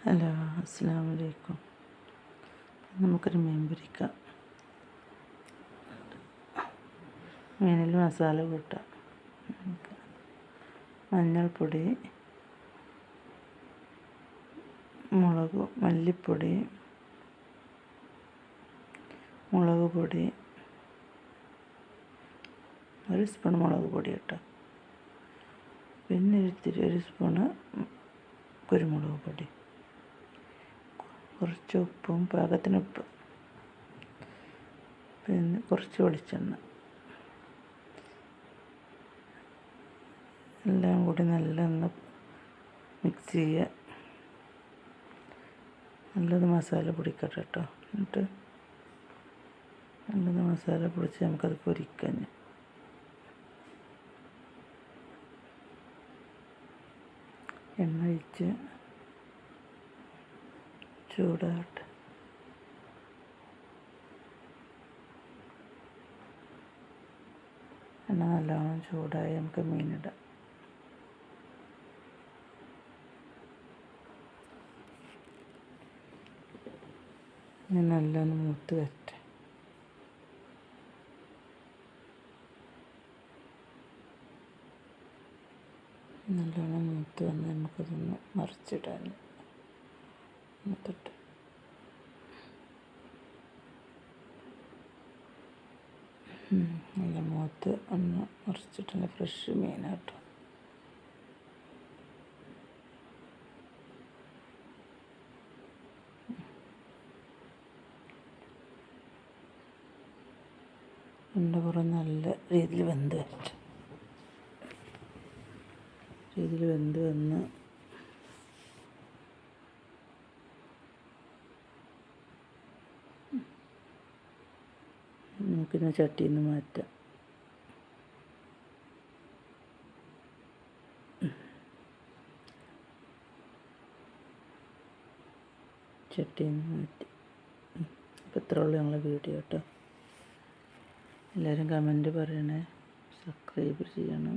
Hello, അസ്സലാമു അലൈക്കും. നമുക്കൊരു മീൻ പൊരിക്കാം. മീനിൽ മസാല കൂട്ടാം. മഞ്ഞൾപ്പൊടി, മല്ലിപ്പൊടി, മുളക് പൊടി, ഒരു സ്പൂൺ മുളക് പൊടി കേട്ടോ, പിന്നെ ഒരു സ്പൂണ് കുരുമുളക് പൊടി, കുറച്ച് ഉപ്പും പാകത്തിന് ഉപ്പ്, പിന്നെ കുറച്ച് വെളിച്ചെണ്ണ, എല്ലാം കൂടി നല്ലൊന്ന് മിക്സ് ചെയ്യുക. നല്ലത് മസാല പൊടിക്കട്ടെ കേട്ടോ. എന്നിട്ട് നല്ലത് മസാല പൊടിച്ച് നമുക്കത് പൊരിക്കാം. എണ്ണ ഒഴിച്ച് ചൂടാകട്ടെ. എണ്ണ നല്ലോണം ചൂടായി നമുക്ക് മീനിടാം. നല്ലോണം മൂത്ത് വരട്ടെ. നല്ലോണം മൂത്ത് വന്ന് നമുക്കതൊന്ന് മറിച്ചിടാൻ മൂത്തിട്ട് നല്ല മൂത്ത് ഒന്ന് മറിച്ചിട്ടുണ്ട്. ഫ്രഷ് മീനാട്ടോ. എൻ്റെ കുറേ നല്ല രീതിയിൽ വെന്ത് വന്ന് നമുക്കിന്ന് ചട്ടിയിൽ നിന്ന് മാറ്റാം. ചട്ടിയിൽ നിന്ന് മാറ്റി. അപ്പോൾ ഇത്ര ഉള്ളൂ ഞങ്ങളെ വീഡിയോ കേട്ടോ. എല്ലാവരും കമൻറ്റ് പറയണേ, സബ്സ്ക്രൈബ് ചെയ്യണം.